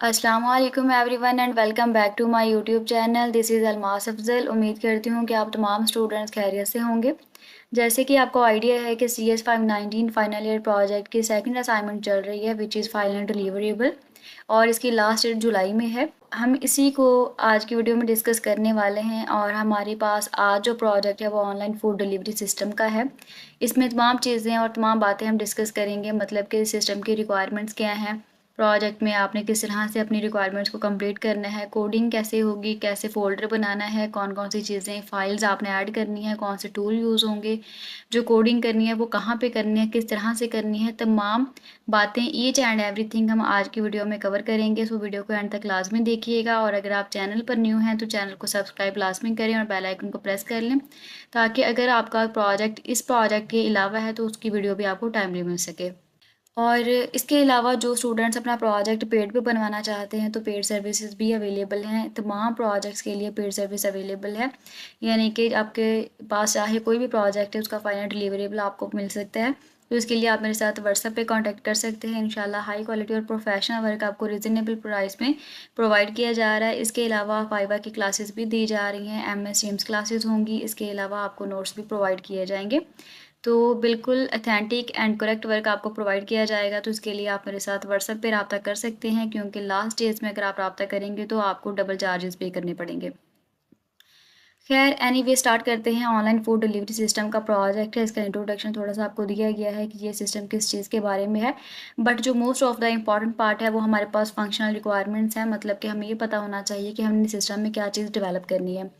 अस्सलाम वालेकुम everyone and welcome back to my YouTube channel. This is Almas Afzal. उम्मीद करती हूँ कि आप तमाम स्टूडेंट्स खैरियत से होंगे। जैसे कि आपको आइडिया है कि CS 519 फाइनल ईयर प्रोजेक्ट की सेकंड असाइनमेंट चल रही है विच इज़ फाइनल डिलीवरेबल, और इसकी लास्ट डेट जुलाई में है। हम इसी को आज की वीडियो में डिस्कस करने वाले हैं। और हमारे पास आज जो प्रोजेक्ट है वो ऑनलाइन फूड डिलीवरी सिस्टम का है। इसमें तमाम चीज़ें और तमाम बातें हम डिस्कस करेंगे, मतलब कि सिस्टम की रिक्वायरमेंट्स क्या हैं, प्रोजेक्ट में आपने किस तरह से अपनी रिक्वायरमेंट्स को कंप्लीट करना है, कोडिंग कैसे होगी, कैसे फ़ोल्डर बनाना है, कौन कौन सी चीज़ें फ़ाइल्स आपने ऐड करनी है, कौन से टूल यूज़ होंगे, जो कोडिंग करनी है वो कहाँ पे करनी है, किस तरह से करनी है, तमाम बातें ईच एंड एवरीथिंग हम आज की वीडियो में कवर करेंगे। सो वीडियो को एंड तक लाजमी देखिएगा। और अगर आप चैनल पर न्यू हैं तो चैनल को सब्सक्राइब लाजमी करें और बेल आइकन को प्रेस कर लें, ताकि अगर आपका प्रोजेक्ट इस प्रोजेक्ट के अलावा है तो उसकी वीडियो भी आपको टाइमली मिल सके। और इसके अलावा जो स्टूडेंट्स अपना प्रोजेक्ट पेड पे बनवाना चाहते हैं तो पेड सर्विसेज भी अवेलेबल हैं। तमाम प्रोजेक्ट्स के लिए पेड सर्विस अवेलेबल है, यानी कि आपके पास चाहे कोई भी प्रोजेक्ट है उसका फाइनल डिलीवरेबल आपको मिल सकता है। तो इसके लिए आप मेरे साथ व्हाट्सएप पे कांटेक्ट कर सकते हैं। इंशाल्लाह हाई क्वालिटी और प्रोफेशनल वर्क आपको रिजनेबल प्राइस में प्रोवाइड किया जा रहा है। इसके अलावा फाइवा की क्लासेस भी दी जा रही हैं, MS टीम्स क्लासेस होंगी। इसके अलावा आपको नोट्स भी प्रोवाइड किए जाएंगे। तो बिल्कुल अथेंटिक एंड करेक्ट वर्क आपको प्रोवाइड किया जाएगा। तो इसके लिए आप मेरे साथ व्हाट्सएप पे रब्ता कर सकते हैं, क्योंकि लास्ट डेज में अगर आप रब्ता करेंगे तो आपको डबल चार्जेस पे करने पड़ेंगे। खैर एनीवे स्टार्ट करते हैं। ऑनलाइन फूड डिलीवरी सिस्टम का प्रोजेक्ट है, इसका इंट्रोडक्शन थोड़ा सा आपको दिया गया है कि ये सिस्टम किस चीज़ के बारे में है। बट जो most of the important part है वो हमारे पास फंक्शनल रिक्वायरमेंट्स हैं, मतलब कि हमें ये पता होना चाहिए कि हमने सिस्टम में क्या चीज़ डेवलप करनी है।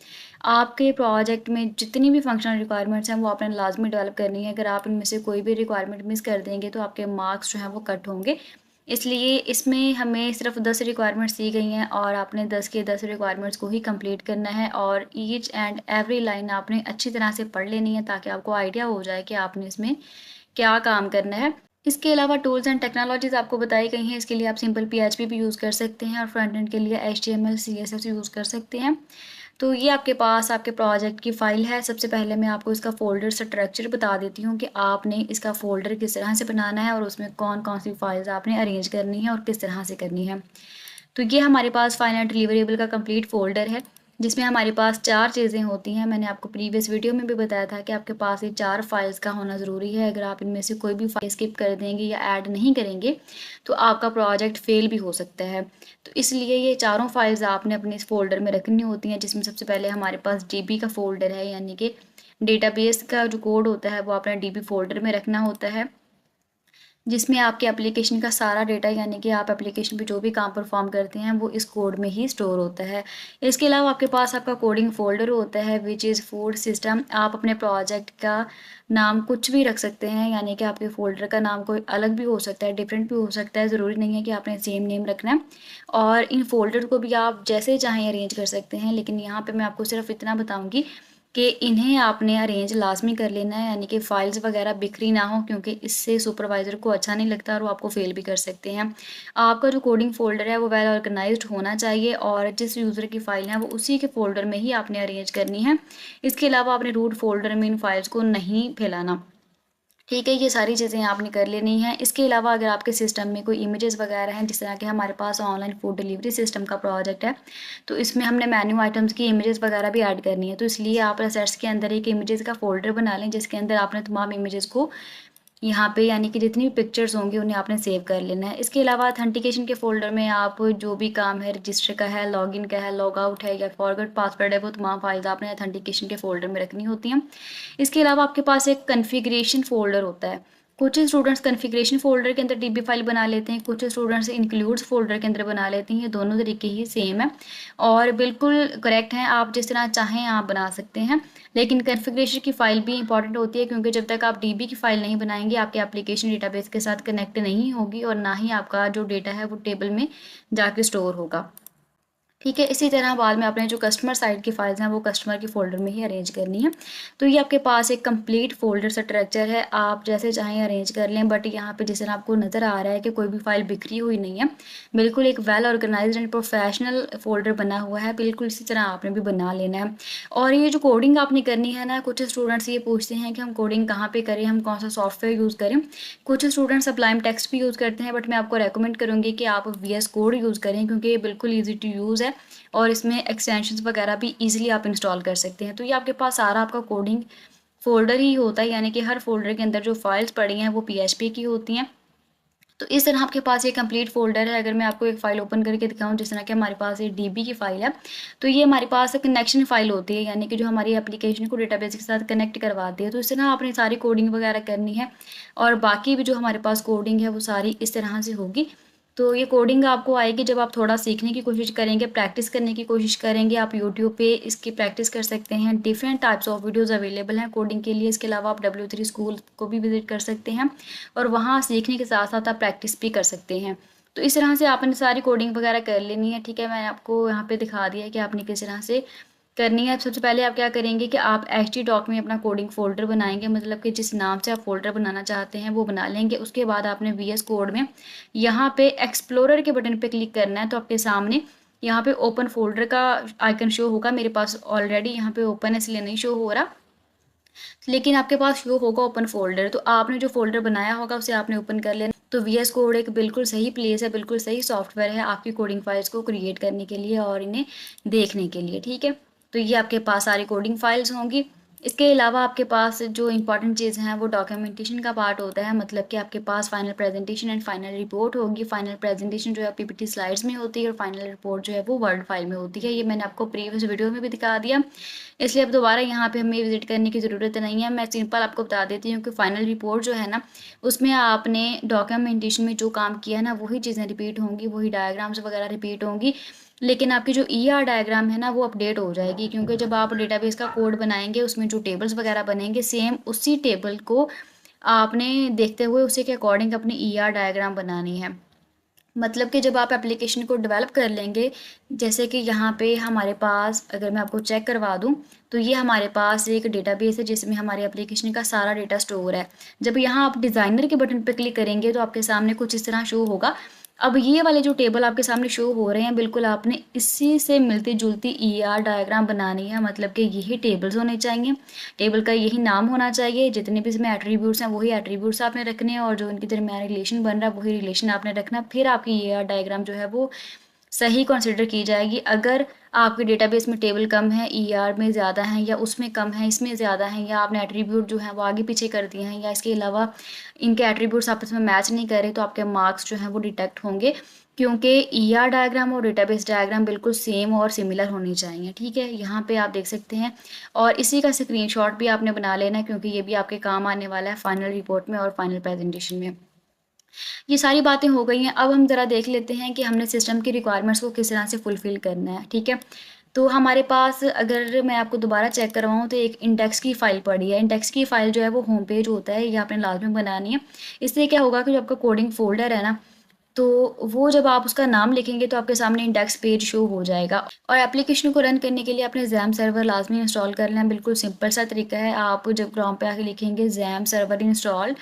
आपके प्रोजेक्ट में जितनी भी फंक्शनल रिक्वायरमेंट्स हैं वो आपने लाजमी डेवलप करनी है। अगर आप इनमें से कोई भी रिक्वायरमेंट मिस कर देंगे तो आपके मार्क्स जो हैं वो कट होंगे। इसलिए इसमें हमें सिर्फ 10 रिक्वायरमेंट्स दी गई हैं और आपने 10 के 10 रिक्वायरमेंट्स को ही कंप्लीट करना है। और ईच एंड एवरी लाइन आपने अच्छी तरह से पढ़ लेनी है, ताकि आपको आइडिया हो जाए कि आपने इसमें क्या काम करना है। इसके अलावा टूल्स एंड टेक्नोलॉजीज़ आपको बताई गई हैं। इसके लिए आप सिंपल PHP भी यूज़ कर सकते हैं और फ्रंट एंड के लिए HTML CSS यूज़ कर सकते हैं। तो ये आपके पास आपके प्रोजेक्ट की फ़ाइल है। सबसे पहले मैं आपको इसका फ़ोल्डर स्ट्रक्चर बता देती हूँ कि आपने इसका फ़ोल्डर किस तरह से बनाना है और उसमें कौन-कौन सी फ़ाइल्स आपने अरेंज करनी है और किस तरह से करनी है। तो ये हमारे पास फाइनल डिलीवरेबल का कंप्लीट फ़ोल्डर है, जिसमें हमारे पास 4 चीज़ें होती हैं। मैंने आपको प्रीवियस वीडियो में भी बताया था कि आपके पास ये 4 फाइल्स का होना ज़रूरी है। अगर आप इनमें से कोई भी फाइल स्किप कर देंगे या ऐड नहीं करेंगे तो आपका प्रोजेक्ट फ़ेल भी हो सकता है। तो इसलिए ये चारों फाइल्स आपने अपने इस फ़ोल्डर में रखनी होती हैं, जिसमें सबसे पहले हमारे पास DB का फ़ोल्डर है, यानी कि डेटाबेस का जो कोड होता है वो आपने DB फ़ोल्डर में रखना होता है, जिसमें आपके एप्लीकेशन का सारा डेटा, यानी कि आप एप्लीकेशन पे जो भी काम परफॉर्म करते हैं वो इस कोड में ही स्टोर होता है। इसके अलावा आपके पास आपका कोडिंग फ़ोल्डर होता है विच इज़ फूड सिस्टम। आप अपने प्रोजेक्ट का नाम कुछ भी रख सकते हैं, यानी कि आपके फ़ोल्डर का नाम कोई अलग भी हो सकता है, डिफरेंट भी हो सकता है, ज़रूरी नहीं है कि आपने सेम नेम रखना है। और इन फ़ोल्डर को भी आप जैसे चाहें अरेंज कर सकते हैं, लेकिन यहाँ पे मैं आपको सिर्फ इतना बताऊँगी कि इन्हें आपने अरेंज लाजमी कर लेना है, यानी कि फ़ाइल्स वगैरह बिखरी ना हो, क्योंकि इससे सुपरवाइज़र को अच्छा नहीं लगता और वो आपको फ़ेल भी कर सकते हैं। आपका जो कोडिंग फ़ोल्डर है वो वेल ऑर्गेनाइज्ड होना चाहिए और जिस यूज़र की फ़ाइल है वो उसी के फ़ोल्डर में ही आपने अरेंज करनी है। इसके अलावा आपने रूट फ़ोल्डर में इन फाइल्स को नहीं फैलाना। ठीक है, ये सारी चीज़ें आपने कर लेनी हैं। इसके अलावा अगर आपके सिस्टम में कोई इमेजेस वगैरह हैं, जिस तरह के हमारे पास ऑनलाइन फूड डिलीवरी सिस्टम का प्रोजेक्ट है, तो इसमें हमने मेन्यू आइटम्स की इमेजेस वगैरह भी ऐड करनी है। तो इसलिए आप एसेट्स के अंदर एक इमेजेस का फ़ोल्डर बना लें, जिसके अंदर आपने तमाम इमेजेस को यहाँ पे, यानी कि जितनी भी पिक्चर्स होंगी उन्हें आपने सेव कर लेना है। इसके अलावा ऑथेंटिकेशन के फ़ोल्डर में आप जो भी काम है, रजिस्टर का है, लॉगिन का है, लॉग आउट है या फॉरगॉट पासवर्ड है, वो तमाम फाइल्स आपने ऑथेंटिकेशन के फ़ोल्डर में रखनी होती हैं। इसके अलावा आपके पास एक कॉन्फ़िगरेशन फ़ोल्डर होता है। कुछ स्टूडेंट्स कॉन्फ़िगरेशन फ़ोल्डर के अंदर DB फाइल बना लेते हैं, कुछ स्टूडेंट्स इंक्लूड्स फ़ोल्डर के अंदर बना लेते हैं। ये दोनों तरीके ही सेम है और बिल्कुल करेक्ट हैं। आप जिस तरह चाहें आप बना सकते हैं, लेकिन कॉन्फ़िगरेशन की फ़ाइल भी इंपॉर्टेंट होती है, क्योंकि जब तक आप DB की फ़ाइल नहीं बनाएंगे आपकी एप्लीकेशन डेटाबेस के साथ कनेक्ट नहीं होगी और ना ही आपका जो डेटा है वो टेबल में जाके स्टोर होगा। ठीक है। इसी तरह बाद में आपने जो कस्टमर साइड की फाइल्स हैं वो कस्टमर के फ़ोल्डर में ही अरेंज करनी है। तो ये आपके पास एक कंप्लीट फ़ोल्डर स्ट्रक्चर है, आप जैसे चाहें अरेंज कर लें। बट यहाँ पे जिस तरह आपको नज़र आ रहा है कि कोई भी फाइल बिखरी हुई नहीं है, बिल्कुल एक well organised and professional folder बना हुआ है, बिल्कुल इसी तरह आपने भी बना लेना है। और ये जो कोडिंग आपने करनी है ना, कुछ स्टूडेंट्स ये पूछते हैं कि हम कोडिंग कहाँ पे करें, हम कौन सा सॉफ्टवेयर यूज़ करें। कुछ स्टूडेंट्स सब्लाइम टेक्स्ट भी यूज़ करते हैं, बट मैं आपको रेकमेंड करूँगी कि आप वीएस कोड यूज़ करें, क्योंकि ये बिल्कुल ईजी टू यूज़ है और इसमें एक्सटेंशंस वगैरह भी ईजिली आप इंस्टॉल कर सकते हैं। तो ये आपके पास सारा आपका कोडिंग फ़ोल्डर ही होता है, यानी कि हर फ़ोल्डर के अंदर जो फाइल्स पड़ी हैं वो पीएचपी की होती हैं। तो इस तरह आपके पास ये कंप्लीट फ़ोल्डर है। अगर मैं आपको एक फ़ाइल ओपन करके दिखाऊँ, जिस तरह कि हमारे पास ये डीबी की फ़ाइल है, तो ये हमारे पास कनेक्शन फ़ाइल होती है, यानी कि जो हमारी एप्लीकेशन को डेटाबेस के साथ कनेक्ट करवाती है। तो इस तरह आपने सारी कोडिंग वगैरह करनी है और बाकी भी जो हमारे पास कोडिंग है वो सारी इस तरह से होगी। तो ये कोडिंग आपको आएगी जब आप थोड़ा सीखने की कोशिश करेंगे, प्रैक्टिस करने की कोशिश करेंगे। आप यूट्यूब पे इसकी प्रैक्टिस कर सकते हैं। Different types of videos available हैं कोडिंग के लिए। इसके अलावा आप W3 स्कूल को भी विज़िट कर सकते हैं और वहाँ सीखने के साथ साथ आप प्रैक्टिस भी कर सकते हैं। तो इस तरह से आपने सारी कोडिंग वगैरह कर लेनी है। ठीक है, मैंने आपको यहाँ पे दिखा दिया है कि आपने किस तरह से करनी है। सबसे पहले आप क्या करेंगे कि आप htdoc में अपना कोडिंग फ़ोल्डर बनाएंगे, मतलब कि जिस नाम से आप फ़ोल्डर बनाना चाहते हैं वो बना लेंगे। उसके बाद आपने VS कोड में यहाँ पे एक्सप्लोरर के बटन पे क्लिक करना है। तो आपके सामने यहाँ पे ओपन फ़ोल्डर का आइकन शो होगा। मेरे पास ऑलरेडी यहाँ पे ओपन है, इसलिए नहीं शो हो रहा, लेकिन आपके पास शो होगा ओपन फ़ोल्डर। तो आपने जो फ़ोल्डर बनाया होगा उसे आपने ओपन कर लेना। तो VS कोड एक बिल्कुल सही प्लेस है, बिल्कुल सही सॉफ्टवेयर है आपकी कोडिंग फाइल्स को क्रिएट करने के लिए और इन्हें देखने के लिए। ठीक है, तो ये आपके पास सारी कोडिंग फाइल्स होंगी। इसके अलावा आपके पास जो इंपॉर्टेंट चीज़ हैं वो डॉक्यूमेंटेशन का पार्ट होता है, मतलब कि आपके पास final presentation and final report होगी। फाइनल प्रेजेंटेशन जो है पीपीटी स्लाइड्स में होती है और फाइनल रिपोर्ट जो है वो वर्ड फाइल में होती है। ये मैंने आपको प्रीवियस वीडियो में भी दिखा दिया, इसलिए अब दोबारा यहाँ पे हमें विजिट करने की ज़रूरत नहीं है। मैं सिंपल आपको बता देती हूँ कि फाइनल रिपोर्ट जो है ना, उसमें आपने डॉक्यूमेंटेशन में जो काम किया है ना वही चीज़ें रिपीट होंगी, वही डायग्राम्स वगैरह रिपीट होंगी, लेकिन आपकी जो ER डायग्राम है ना वो अपडेट हो जाएगी, क्योंकि जब आप डेटाबेस का कोड बनाएंगे उसमें जो टेबल्स वगैरह बनेंगे सेम उसी टेबल को आपने देखते हुए उसी के अकॉर्डिंग अपनी ER डायग्राम बनानी है। मतलब कि जब आप एप्लीकेशन को डेवलप कर लेंगे, जैसे कि यहाँ पे हमारे पास अगर मैं आपको चेक करवा दूँ, तो ये हमारे पास एक डेटाबेस है जिसमें हमारे एप्लीकेशन का सारा डेटा स्टोर है। जब यहाँ आप डिज़ाइनर के बटन पर क्लिक करेंगे तो आपके सामने कुछ इस तरह शो होगा। अब ये वाले जो टेबल आपके सामने शो हो रहे हैं, बिल्कुल आपने इसी से मिलती जुलती ER डायग्राम बनानी है, मतलब कि यही टेबल्स होने चाहिए, टेबल का यही नाम होना चाहिए, जितने भी इसमें एट्रीब्यूट्स हैं वही एट्रीब्यूट्स आपने रखने हैं और जो इनके दरमियान रिलेशन बन रहा है वही रिलेशन आपने रखना। फिर आपकी ER डायग्राम जो है वो सही कंसिडर की जाएगी। अगर आपके डेटाबेस में टेबल कम है, ER में ज़्यादा हैं, या उसमें कम है इसमें ज़्यादा हैं, या आपने एट्रीब्यूट जो है वो आगे पीछे कर दिए हैं, या इसके अलावा इनके एट्रीब्यूट्स आपस में मैच नहीं कर रहे, तो आपके मार्क्स जो हैं वो डिटेक्ट होंगे, क्योंकि ER डायग्राम और डेटाबेस डायग्राम बिल्कुल सेम और सिमिलर होनी चाहिए। ठीक है, यहाँ पे आप देख सकते हैं और इसी का स्क्रीनशॉट भी आपने बना लेना है, क्योंकि ये भी आपके काम आने वाला है फाइनल रिपोर्ट में और फाइनल प्रेजेंटेशन में। ये सारी बातें हो गई हैं। अब हम ज़रा देख लेते हैं कि हमने सिस्टम की रिक्वायरमेंट्स को किस तरह से फुलफ़िल करना है। ठीक है, तो हमारे पास अगर मैं आपको दोबारा चेक करवाऊँ तो एक इंडेक्स की फ़ाइल पड़ी है। इंडेक्स की फ़ाइल जो है वो होम पेज होता है, ये आपने लाज़मी बनानी है। इससे क्या होगा कि जो आपका कोडिंग फ़ोल्डर है ना, तो वो जब आप उसका नाम लिखेंगे तो आपके सामने इंडेक्स पेज शो हो जाएगा। और एप्लीकेशन को रन करने के लिए आपने XAMPP सर्वर लाज़मी इंस्टॉल कर लेना है। बिल्कुल सिंपल सा तरीका है। आप जब क्रोम पे आके लिखेंगे XAMPP सर्वर इंस्टॉल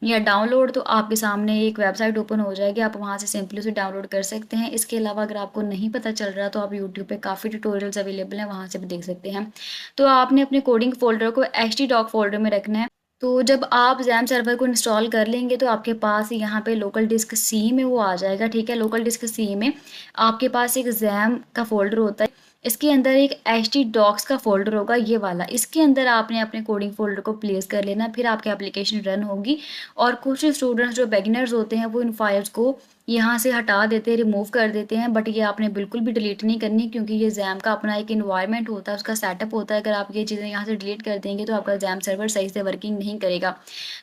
या डाउनलोड, तो आपके सामने एक वेबसाइट ओपन हो जाएगी, आप वहाँ से सिंपली उसे डाउनलोड कर सकते हैं। इसके अलावा अगर आपको नहीं पता चल रहा तो आप यूट्यूब पे काफ़ी ट्यूटोरियल्स अवेलेबल हैं, वहाँ से भी देख सकते हैं। तो आपने अपने कोडिंग फ़ोल्डर को htdoc फ़ोल्डर में रखना है। तो जब आप XAMPP सर्वर को इंस्टॉल कर लेंगे तो आपके पास यहाँ पे लोकल डिस्क C में वो आ जाएगा। ठीक है, लोकल डिस्क C में आपके पास एक XAMPP का फ़ोल्डर होता है, इसके अंदर एक htdocs का फ़ोल्डर होगा, ये वाला। इसके अंदर आपने अपने कोडिंग फ़ोल्डर को प्लेस कर लेना, फिर आपकी एप्लीकेशन रन होगी। और कुछ स्टूडेंट्स जो बिगिनर्स होते हैं वो इन फाइल्स को यहाँ से हटा देते हैं, रिमूव कर देते हैं, बट ये आपने बिल्कुल भी डिलीट नहीं करनी, क्योंकि ये XAMPP का अपना एक इन्वायरमेंट होता है, उसका सेटअप होता है। अगर आप ये चीज़ें यहाँ से डिलीट कर देंगे तो आपका XAMPP सर्वर सही से वर्किंग नहीं करेगा।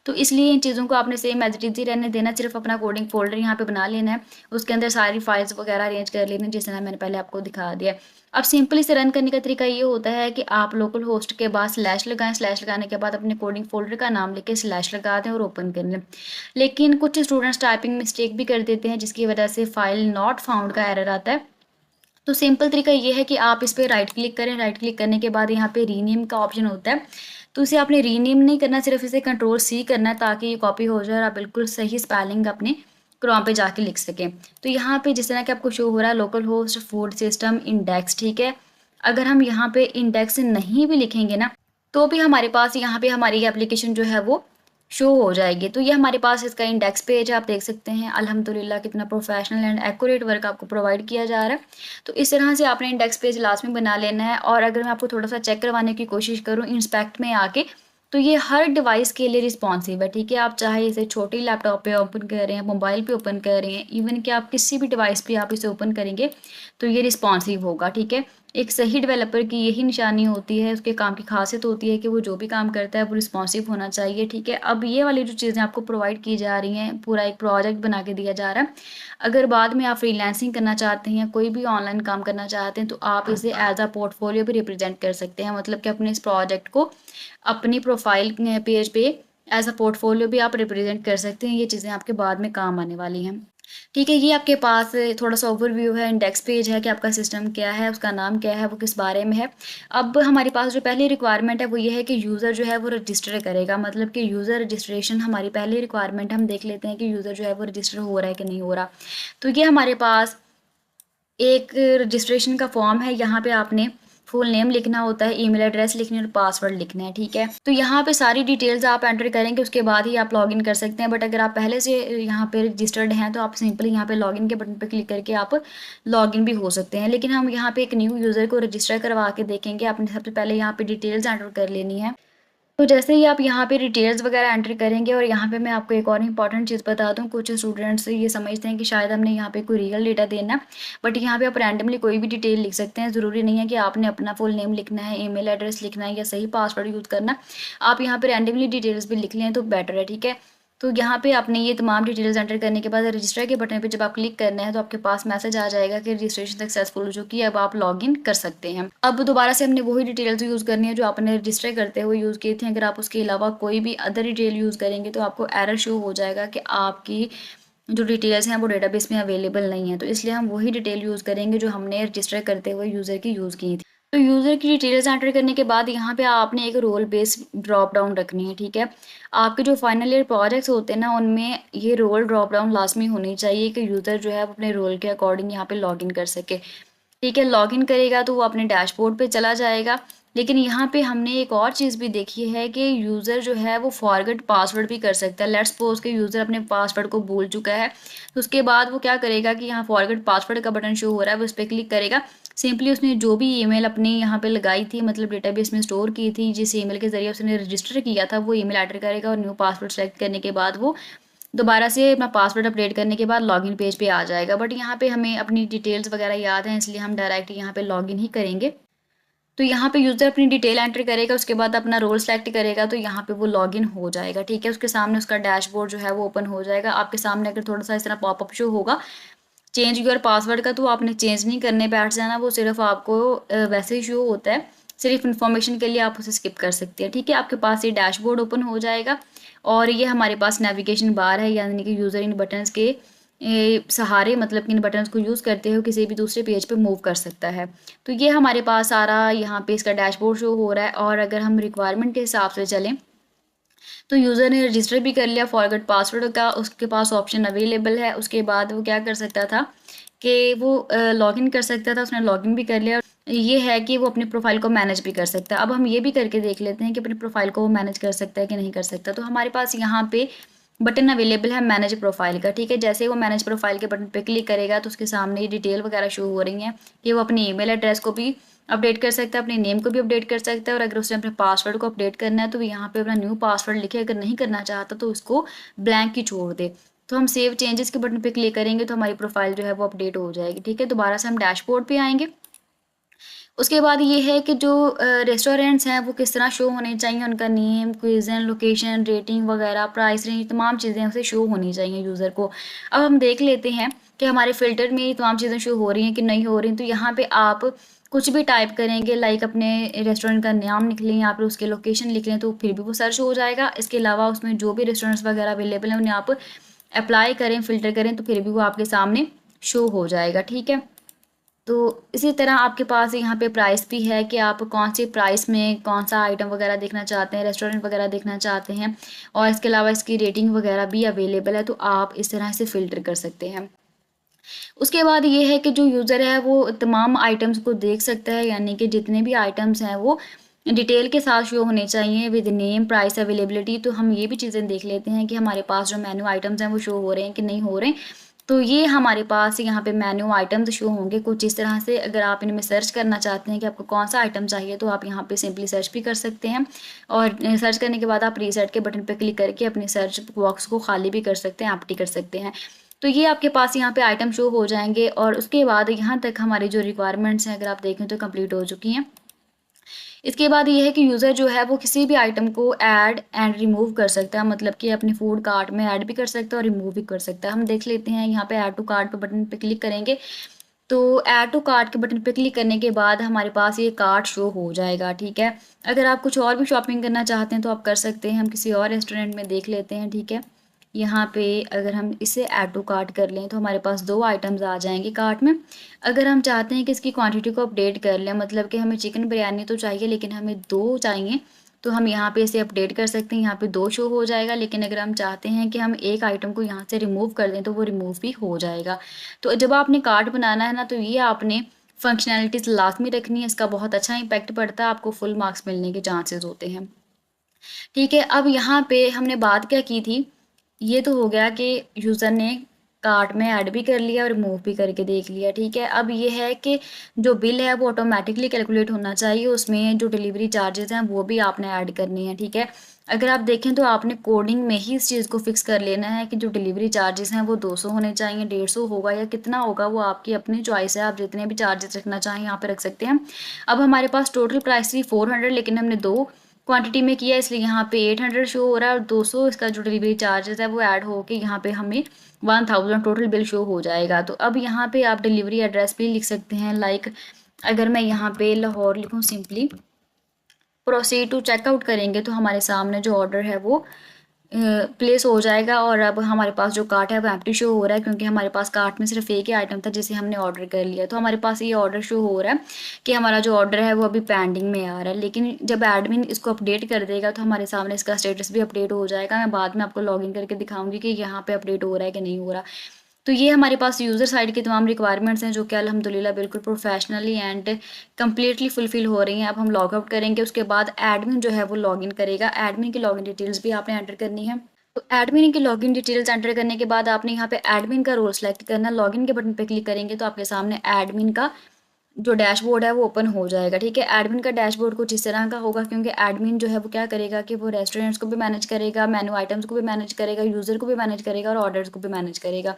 तो इसलिए इन चीज़ों को आपने सेम एज इट इज़ ही रहने देना, सिर्फ अपना कोडिंग फ़ोल्डर यहाँ पे बना लेना है, उसके अंदर सारी फाइल्स वगैरह अरेंज कर लेना, जिस तरह मैंने पहले आपको दिखा दिया। अब सिंपल इसे रन करने का तरीका ये होता है कि आप लोकल होस्ट के बाद स्लैश लगाएं, स्लैश लगाने के बाद अपने कोडिंग फ़ोल्डर का नाम लिख के स्लैश लगा दें और ओपन कर लें। लेकिन कुछ स्टूडेंट्स टाइपिंग मिस्टेक भी कर देते हैं, जिसकी वजह से फाइल नॉट फाउंड का एरर आता है। तो सिंपल तरीका ये है कि आप इस पे राइट क्लिक करें, राइट क्लिक करने के बाद यहाँ पे रीनेम का ऑप्शन होता है, तो इसे आपने रीनेम नहीं करना, सिर्फ इसे कंट्रोल-C करना है ताकि ये कॉपी हो जाए और आप बिल्कुल सही स्पेलिंग अपने क्रोम पे जाके लिख सकें। तो यहाँ पे जिस तरह कि आपको शो हो रहा है local host food system index, ठीक है। अगर हम यहाँ पे इंडेक्स नहीं भी लिखेंगे ना, तो भी हमारे पास यहाँ पे हमारी एप्लीकेशन जो है वो शो हो जाएगी। तो ये हमारे पास इसका इंडेक्स पेज है, आप देख सकते हैं अल्हम्दुलिल्लाह कितना प्रोफेशनल एंड एक्यूरेट वर्क आपको प्रोवाइड किया जा रहा है। तो इस तरह से आपने इंडेक्स पेज लास्ट में बना लेना है। और अगर मैं आपको थोड़ा सा चेक करवाने की कोशिश करूँ इंस्पेक्ट में आके, तो ये हर डिवाइस के लिए रिस्पॉन्सिव है, ठीक है। आप चाहे इसे छोटी लैपटॉप पे ओपन कर रहे हैं, मोबाइल पे ओपन कर रहे हैं, इवन कि आप किसी भी डिवाइस पे आप इसे ओपन करेंगे तो ये रिस्पॉन्सिव होगा, ठीक है। एक सही डेवलपर की यही निशानी होती है, उसके काम की खासियत होती है कि वो जो भी काम करता है वो रिस्पॉन्सिव होना चाहिए, ठीक है। अब ये वाली जो चीज़ें आपको प्रोवाइड की जा रही हैं, पूरा एक प्रोजेक्ट बना के दिया जा रहा है। अगर बाद में आप फ्रीलांसिंग करना चाहते हैं, कोई भी ऑनलाइन काम करना चाहते हैं, तो आप इसे एज अ पोर्टफोलियो भी रिप्रेजेंट कर सकते हैं। मतलब कि अपने इस प्रोजेक्ट को अपनी प्रोफाइल पेज पे एज अ पोर्टफोलियो भी आप रिप्रेजेंट कर सकते हैं। ये चीज़ें आपके बाद में काम आने वाली हैं, ठीक है। ये आपके पास थोड़ा सा ओवरव्यू है, इंडेक्स पेज है कि आपका सिस्टम क्या है, उसका नाम क्या है, वो किस बारे में है। अब हमारे पास जो पहली रिक्वायरमेंट है वो ये है कि यूज़र जो है वो रजिस्टर करेगा, मतलब कि यूज़र रजिस्ट्रेशन हमारी पहली रिक्वायरमेंट। हम देख लेते हैं कि यूज़र जो है वो रजिस्टर हो रहा है कि नहीं हो रहा। तो ये हमारे पास एक रजिस्ट्रेशन का फॉर्म है, यहाँ पे आपने फुल नेम लिखना होता है, ईमेल एड्रेस लिखनी है और पासवर्ड लिखना है, ठीक है। तो यहाँ पे सारी डिटेल्स आप एंटर करेंगे, उसके बाद ही आप लॉगिन कर सकते हैं। बट अगर आप पहले से यहाँ पे रजिस्टर्ड हैं तो आप सिंपली यहाँ पे लॉगिन के बटन पे क्लिक करके आप लॉगिन भी हो सकते हैं। लेकिन हम यहाँ पे एक न्यू यूज़र को रजिस्टर करवा के देखेंगे। आपने सबसे पहले यहाँ पे डिटेल्स एंटर कर लेनी है। तो जैसे ही आप यहाँ पे डिटेल्स वगैरह एंटर करेंगे, और यहाँ पे मैं आपको एक और इम्पॉर्टेंट चीज़ बता दूँ, कुछ स्टूडेंट्स ये समझते हैं कि शायद हमने यहाँ पे कोई रियल डेटा देना, बट यहाँ पे आप रैंडमली कोई भी डिटेल लिख सकते हैं। ज़रूरी नहीं है कि आपने अपना फुल नेम लिखना है, ईमेल एड्रेस लिखना है या सही पासवर्ड यूज़ करना। आप यहाँ पे रैंडमली डिटेल्स भी लिख लें तो बेटर है, ठीक है। तो यहाँ पे आपने ये तमाम डिटेल्स एंटर करने के बाद रजिस्टर के बटन पे जब आप क्लिक करना है तो आपके पास मैसेज आ जाएगा कि रजिस्ट्रेशन सक्सेसफुल हो चुकी है, अब आप लॉगिन कर सकते हैं। अब दोबारा से हमने वही डिटेल्स यूज़ करनी है जो आपने रजिस्टर करते हुए यूज़ की थी। अगर आप उसके अलावा कोई भी अदर डिटेल यूज़ करेंगे तो आपको एरर शो हो जाएगा कि आपकी जो डिटेल्स हैं वो डेटाबेस में अवेलेबल नहीं है। तो इसलिए हम वही डिटेल यूज़ करेंगे जो हमने रजिस्टर करते हुए यूज़र की यूज़ की थी। तो यूज़र की डिटेल्स एंटर करने के बाद यहाँ पे आपने एक रोल बेस्ड ड्रॉप डाउन रखनी है, ठीक है। आपके जो फाइनल ईयर प्रोजेक्ट्स होते हैं ना, उनमें ये रोल ड्रॉप डाउन लाजमी होनी चाहिए कि यूज़र जो है वो अपने रोल के अकॉर्डिंग यहाँ पे लॉगिन कर सके, ठीक है। लॉगिन करेगा तो वो अपने डैशबोर्ड पे चला जाएगा। लेकिन यहाँ पे हमने एक और चीज़ भी देखी है कि यूज़र जो है वो फॉरगेट पासवर्ड भी कर सकता है। लेट्स सपोज कि यूज़र अपने पासवर्ड को भूल चुका है, तो उसके बाद वो क्या करेगा कि यहाँ फॉरगेट पासवर्ड का बटन शो हो रहा है, वो उस पर क्लिक करेगा। सिंपली उसने जो भी ईमेल अपनी यहाँ पे लगाई थी, मतलब डेटाबेस में स्टोर की थी, जिस ईमेल के ज़रिए उसने रजिस्टर किया था, वो ईमेल एंटर करेगा और न्यू पासवर्ड सेलेक्ट करने के बाद वो दोबारा से अपना पासवर्ड अपडेट करने के बाद लॉगिन पेज पे आ जाएगा। बट यहाँ पे हमें अपनी डिटेल्स वगैरह याद हैं, इसलिए हम डायरेक्ट यहाँ पे लॉगिन ही करेंगे। तो यहाँ पे यूज़र अपनी डिटेल एंटर करेगा, उसके बाद अपना रोल सेलेक्ट करेगा, तो यहाँ पे वो लॉगिन हो जाएगा, ठीक है। उसके सामने उसका डैशबोर्ड जो है वो ओपन हो जाएगा। आपके सामने अगर थोड़ा सा इस तरह पॉपअप शो होगा चेंज योर पासवर्ड का, तो आपने चेंज नहीं करने बैठ जाना, वो सिर्फ आपको वैसे ही शो होता है, सिर्फ इन्फॉर्मेशन के लिए आप उसे स्किप कर सकते हैं, ठीक है। आपके पास ये डैशबोर्ड ओपन हो जाएगा और ये हमारे पास नेविगेशन बार है, यानी कि यूज़र इन बटन्स के सहारे, मतलब कि इन बटन्स को यूज़ करते हुए किसी भी दूसरे पेज पे मूव कर सकता है। तो ये हमारे पास सारा यहाँ पे इसका डैशबोर्ड शो हो रहा है। और अगर हम रिक्वायरमेंट के हिसाब से चलें तो यूज़र ने रजिस्टर भी कर लिया, फॉरगेट पासवर्ड का उसके पास ऑप्शन अवेलेबल है। उसके बाद वो क्या कर सकता था कि वो लॉगिन कर सकता था, उसने लॉगिन भी कर लिया। ये है कि वो अपनी प्रोफाइल को मैनेज भी कर सकता है। अब हम ये भी करके देख लेते हैं कि अपनी प्रोफाइल को वो मैनेज कर सकता है कि नहीं कर सकता। तो हमारे पास यहाँ पे बटन अवेलेबल है मैनेज प्रोफाइल का, ठीक है। जैसे ही वो मैनेज प्रोफाइल के बटन पे क्लिक करेगा तो उसके सामने ये डिटेल वगैरह शो हो रही हैं कि वो अपनी ईमेल एड्रेस को भी अपडेट कर सकता है, अपने नेम को भी अपडेट कर सकता है, और अगर उसने अपने पासवर्ड को अपडेट करना है तो यहाँ पे अपना न्यू पासवर्ड लिखे। अगर नहीं करना चाहता तो उसको ब्लैंक ही छोड़ दे। तो हम सेव चेंजेस के बटन पे क्लिक करेंगे तो हमारी प्रोफाइल जो है वो अपडेट हो जाएगी, ठीक है। दोबारा से हम डैशबोर्ड पे आएंगे। उसके बाद ये है कि जो रेस्टोरेंट्स हैं वो किस तरह शो होने चाहिए, उनका नेम, क्विज़न, लोकेशन, रेटिंग वगैरह, प्राइस रेंज, तमाम चीज़ें उसे शो होनी चाहिए यूज़र को। अब हम देख लेते हैं कि हमारे फ़िल्टर में ये तमाम चीज़ें शो हो रही हैं कि नहीं हो रही। तो यहाँ पे आप कुछ भी टाइप करेंगे, लाइक अपने रेस्टोरेंट का नाम लिख लें या फिर उसके लोकेशन लिख लें, तो फिर भी वो सर्च हो जाएगा। इसके अलावा उसमें जो भी रेस्टोरेंट्स वगैरह अवेलेबल हैं उन्हें आप अप्लाई करें, फ़िल्टर करें, तो फिर भी वो आपके सामने शो हो जाएगा, ठीक है। तो इसी तरह आपके पास यहाँ पे प्राइस भी है कि आप कौन सी प्राइस में कौन सा आइटम वगैरह देखना चाहते हैं, रेस्टोरेंट वगैरह देखना चाहते हैं, और इसके अलावा इसकी रेटिंग वगैरह भी अवेलेबल है, तो आप इस तरह से फ़िल्टर कर सकते हैं। उसके बाद ये है कि जो यूज़र है वो तमाम आइटम्स को देख सकता है, यानी कि जितने भी आइटम्स हैं वो डिटेल के साथ शो होने चाहिए विद नेम, प्राइस, अवेलेबिलिटी। तो हम ये भी चीज़ें देख लेते हैं कि हमारे पास जो मेन्यू आइटम्स हैं वो शो हो रहे हैं कि नहीं हो रहे। तो ये हमारे पास यहाँ पे मेन्यू आइटम्स शो होंगे कुछ इस तरह से। अगर आप इनमें सर्च करना चाहते हैं कि आपको कौन सा आइटम चाहिए, तो आप यहाँ पे सिंपली सर्च भी कर सकते हैं, और सर्च करने के बाद आप रीसेट के बटन पे क्लिक करके अपने सर्च बॉक्स को खाली भी कर सकते हैं, एम्प्टी कर सकते हैं। तो ये आपके पास यहाँ पे आइटम शो हो जाएंगे, और उसके बाद यहाँ तक हमारी जो रिक्वायरमेंट्स हैं अगर आप देखें तो कंप्लीट हो चुकी हैं। इसके बाद ये है कि यूज़र जो है वो किसी भी आइटम को ऐड एंड रिमूव कर सकता है, मतलब कि अपने फूड कार्ट में ऐड भी कर सकता है और रिमूव भी कर सकता है। हम देख लेते हैं यहाँ पे ऐड टू कार्ट पे बटन पे क्लिक करेंगे, तो ऐड टू कार्ट के बटन पे क्लिक करने के बाद हमारे पास ये कार्ट शो हो जाएगा, ठीक है। अगर आप कुछ और भी शॉपिंग करना चाहते हैं तो आप कर सकते हैं। हम किसी और रेस्टोरेंट में देख लेते हैं, ठीक है। यहाँ पे अगर हम इसे ऐड टू कार्ट कर लें तो हमारे पास 2 आइटम्स आ जाएंगे कार्ट में। अगर हम चाहते हैं कि इसकी क्वांटिटी को अपडेट कर लें, मतलब कि हमें चिकन बिरयानी तो चाहिए लेकिन हमें 2 चाहिए, तो हम यहाँ पे इसे अपडेट कर सकते हैं। यहाँ पे 2 शो हो जाएगा, लेकिन अगर हम चाहते हैं कि हम एक आइटम को यहाँ से रिमूव कर दें तो वो रिमूव भी हो जाएगा। तो जब आपने कार्ट बनाना है ना, तो ये आपने फंक्शनैलिटीज़ लाजमी रखनी है, इसका बहुत अच्छा इम्पैक्ट पड़ता है, आपको फुल मार्क्स मिलने के चांसेस होते हैं, ठीक है। अब यहाँ पे हमने बात क्या की थी, ये तो हो गया कि यूज़र ने कार्ट में ऐड भी कर लिया और रिमूव भी करके देख लिया, ठीक है। अब ये है कि जो बिल है वो ऑटोमेटिकली कैलकुलेट होना चाहिए, उसमें जो डिलीवरी चार्जेस हैं वो भी आपने ऐड करने हैं, ठीक है। अगर आप देखें तो आपने कोडिंग में ही इस चीज़ को फिक्स कर लेना है कि जो डिलीवरी चार्जेस हैं वो 200 होने चाहिए, 150 होगा या कितना होगा वो आपकी अपनी चॉइस है, आप जितने भी चार्जेस रखना चाहें यहाँ पे रख सकते हैं। अब हमारे पास टोटल प्राइस थी 400, लेकिन हमने 2 क्वांटिटी में किया इसलिए यहाँ पे 800 शो हो रहा है, और 200 इसका जो डिलीवरी चार्जेस है वो ऐड हो के यहाँ पे हमें 1000 टोटल बिल शो हो जाएगा। तो अब यहाँ पे आप डिलीवरी एड्रेस भी लिख सकते हैं, लाइक अगर मैं यहाँ पे लाहौर लिखूँ, सिंपली प्रोसीड टू चेकआउट करेंगे तो हमारे सामने जो ऑर्डर है वो प्लेस हो जाएगा। और अब हमारे पास जो कार्ट है वो एम्प्टी शो हो रहा है, क्योंकि हमारे पास कार्ट में सिर्फ एक ही आइटम था जिसे हमने ऑर्डर कर लिया। तो हमारे पास ये ऑर्डर शो हो रहा है कि हमारा जो ऑर्डर है वो अभी पेंडिंग में आ रहा है, लेकिन जब एडमिन इसको अपडेट कर देगा तो हमारे सामने इसका स्टेटस भी अपडेट हो जाएगा। मैं बाद में आपको लॉगिन करके दिखाऊंगी कि यहाँ पे अपडेट हो रहा है कि नहीं हो रहा। तो ये हमारे पास यूज़र साइड की तमाम रिक्वायरमेंट्स हैं जो कि अल्हम्दुलिल्लाह बिल्कुल प्रोफेशनली एंड कम्प्लीटली फुलफ़िल हो रही हैं। अब हम लॉग आउट करेंगे, उसके बाद एडमिन जो है वो लॉगिन करेगा। एडमिन की लॉगिन डिटेल्स भी आपने एंटर करनी है। तो एडमिन की लॉगिन डिटेल्स एंटर करने के बाद आपने यहाँ पे एडमिन का रोल सेलेक्ट करना है। लॉगिन के बटन पे क्लिक करेंगे तो आपके सामने एडमिन का जो डैशबोर्ड है वो ओपन हो जाएगा, ठीक है। एडमिन का डैशबोर्ड कुछ इस तरह का होगा, क्योंकि एडमिन जो है वो क्या करेगा कि वो रेस्टोरेंट्स को भी मैनेज करेगा, मेन्यू आइटम्स को भी मैनेज करेगा, यूज़र को भी मैनेज करेगा और ऑर्डर्स को भी मैनेज करेगा,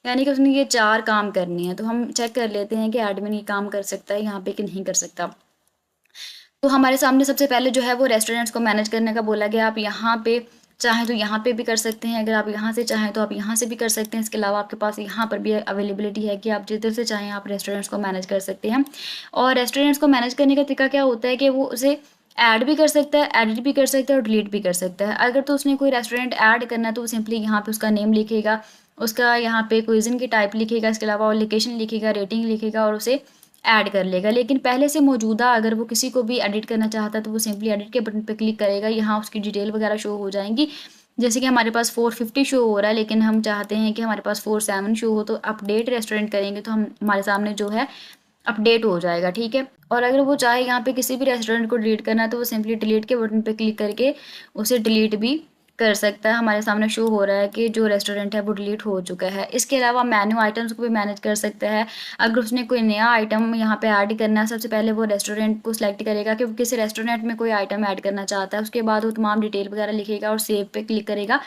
यानी कि उसने ये 4 काम करने हैं। तो हम चेक कर लेते हैं कि एडमिन ये काम कर सकता है यहाँ पे कि नहीं कर सकता। तो हमारे सामने सबसे पहले जो है वो रेस्टोरेंट्स को मैनेज करने का बोला गया। आप यहाँ पे चाहें तो यहाँ पे भी कर सकते हैं, अगर आप यहाँ से चाहें तो आप यहाँ से भी कर सकते हैं। इसके अलावा आपके पास यहाँ पर भी अवेलेबिलिटी है कि आप जिधर से चाहें आप रेस्टोरेंट्स को मैनेज कर सकते हैं। और रेस्टोरेंट्स को मैनेज करने का तरीका क्या होता है कि वो उसे ऐड भी कर सकता है, एडिट भी कर सकता है और डिलीट भी कर सकता है। अगर तो उसने कोई रेस्टोरेंट ऐड करना है तो वो सिंपली यहाँ पे उसका नेम लिखेगा, उसका यहाँ पे क्विज़िन की टाइप लिखेगा, इसके अलावा और लोकेशन लिखेगा, रेटिंग लिखेगा और उसे ऐड कर लेगा। लेकिन पहले से मौजूदा अगर वो किसी को भी एडिट करना चाहता है तो वो सिंपली एडिट के बटन पे क्लिक करेगा, यहाँ उसकी डिटेल वगैरह शो हो जाएंगी। जैसे कि हमारे पास 450 शो हो रहा है, लेकिन हम चाहते हैं कि हमारे पास 47 शो हो, तो अपडेट रेस्टोरेंट करेंगे तो हम हमारे सामने जो है अपडेट हो जाएगा, ठीक है। और अगर वो चाहे यहाँ पे किसी भी रेस्टोरेंट को डिलीट करना है तो वो सिंपली डिलीट के बटन पे क्लिक करके उसे डिलीट भी कर सकता है। हमारे सामने शो हो रहा है कि जो रेस्टोरेंट है वो डिलीट हो चुका है। इसके अलावा मेन्यू आइटम्स को भी मैनेज कर सकता है। अगर उसने कोई नया आइटम यहाँ पे ऐड करना है, सबसे पहले वो रेस्टोरेंट को सिलेक्ट करेगा कि वो किसी रेस्टोरेंट में कोई आइटम ऐड करना चाहता है, उसके बाद वो तमाम डिटेल वगैरह लिखेगा और सेव पे क्लिक करेगा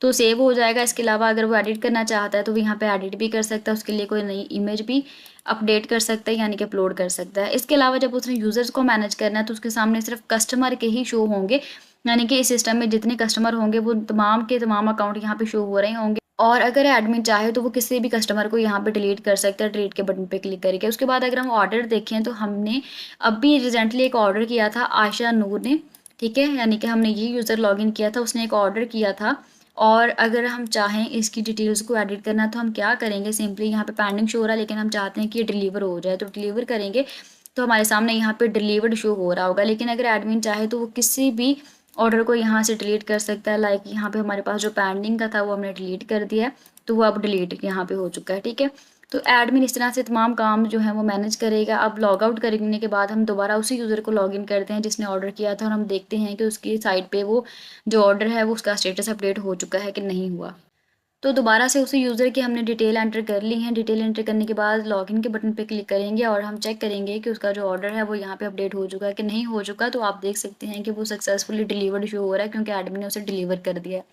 तो सेव हो जाएगा। इसके अलावा अगर वो एडिट करना चाहता है तो वो यहाँ पे एडिट भी कर सकता है, उसके लिए कोई नई इमेज भी अपडेट कर सकता है, यानी कि अपलोड कर सकता है। इसके अलावा जब उसने यूज़र्स को मैनेज करना है तो उसके सामने सिर्फ कस्टमर के ही शो होंगे, यानी कि इस सिस्टम में जितने कस्टमर होंगे वो तमाम के तमाम अकाउंट यहाँ पे शो हो रहे होंगे। और अगर एडमिन चाहे तो वो किसी भी कस्टमर को यहाँ पे डिलीट कर सकता है, डिलीट के बटन पे क्लिक करके। उसके बाद अगर हम ऑर्डर देखें तो हमने अभी रिसेंटली एक ऑर्डर किया था आयशा नूर ने, ठीक है, यानी कि हमने ये यूज़र लॉगिन किया था, उसने एक ऑर्डर किया था और अगर हम चाहें इसकी डिटेल्स को एडिट करना तो हम क्या करेंगे, सिंपली यहाँ पे पेंडिंग शो हो रहा है लेकिन हम चाहते हैं कि ये डिलीवर हो जाए, तो डिलीवर करेंगे तो हमारे सामने यहाँ पे डिलीवर्ड शो हो रहा होगा। लेकिन अगर एडमिन चाहे तो वो किसी भी ऑर्डर को यहाँ से डिलीट कर सकता है। लाइक यहाँ पे हमारे पास जो पेंडिंग का था वो हमने डिलीट कर दिया है, तो वो अब डिलीट यहाँ पे हो चुका है। ठीक है, तो एडमिन इस तरह से तमाम काम जो है वो मैनेज करेगा। अब लॉग आउट करने के बाद हम दोबारा उसी यूज़र को लॉगिन करते हैं जिसने ऑर्डर किया था, और हम देखते हैं कि उसकी साइट पे वो जो ऑर्डर है वो उसका स्टेटस अपडेट हो चुका है कि नहीं हुआ। तो दोबारा से उसी यूज़र की हमने डिटेल एंटर कर ली है। डिटेल एंटर करने के बाद लॉगिन के बटन पे क्लिक करेंगे और हम चेक करेंगे कि उसका जो ऑर्डर है वो यहाँ पे अपडेट हो चुका है कि नहीं हो चुका। तो आप देख सकते हैं कि वो सक्सेसफुली डिलीवर्ड शो हो रहा है क्योंकि एडमिन ने उसे डिलीवर कर दिया है।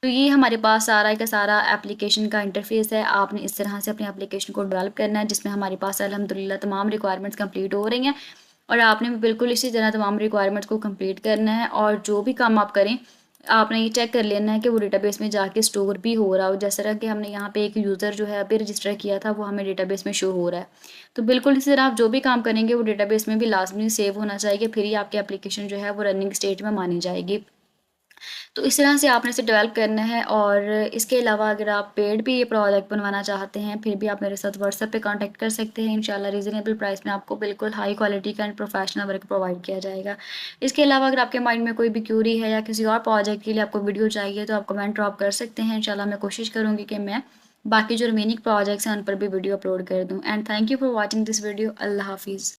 तो ये हमारे पास सारा का सारा एप्लीकेशन का इंटरफेस है। आपने इस तरह से अपने एप्लीकेशन को डेवलप करना है जिसमें हमारे पास अल्हम्दुलिल्लाह तमाम रिक्वायरमेंट्स कंप्लीट हो रही हैं, और आपने भी बिल्कुल इसी तरह तमाम रिक्वायरमेंट्स को कंप्लीट करना है। और जो भी काम आप करें आपने ये चेक कर लेना है कि वो डेटाबेस में जाके स्टोर भी हो रहा हो। जैसे तरह कि हमने यहाँ पे एक यूज़र जो है अभी रजिस्टर किया था वो हमें डेटाबेस में शो हो रहा है। तो बिल्कुल इसी तरह आप जो भी काम करेंगे वो डेटाबेस में भी लाजमी सेव होना चाहिए, फिर ही आपकी एप्लीकेशन जो है वो रनिंग स्टेट में मानी जाएगी। तो इस तरह से आपने इसे डेवलप करना है। और इसके अलावा अगर आप पेड भी ये प्रोजेक्ट बनवाना चाहते हैं फिर भी आप मेरे साथ व्हाट्सएप पे कांटेक्ट कर सकते हैं। इंशाल्लाह रीज़नेबल प्राइस में आपको बिल्कुल हाई क्वालिटी का एंड प्रोफेशनल वर्क प्रोवाइड किया जाएगा। इसके अलावा अगर आपके माइंड में कोई भी क्यूरी है या किसी और प्रोजेक्ट के लिए आपको वीडियो चाहिए तो आप कमेंट ड्रॉप कर सकते हैं। इंशाल्लाह मैं कोशिश करूँगी कि मैं बाकी जो रिमेनिंग प्रोजेक्ट्स हैं उन पर भी वीडियो अपलोड कर दूँ। And thank you for watching this video. अल्लाह हाफिज़।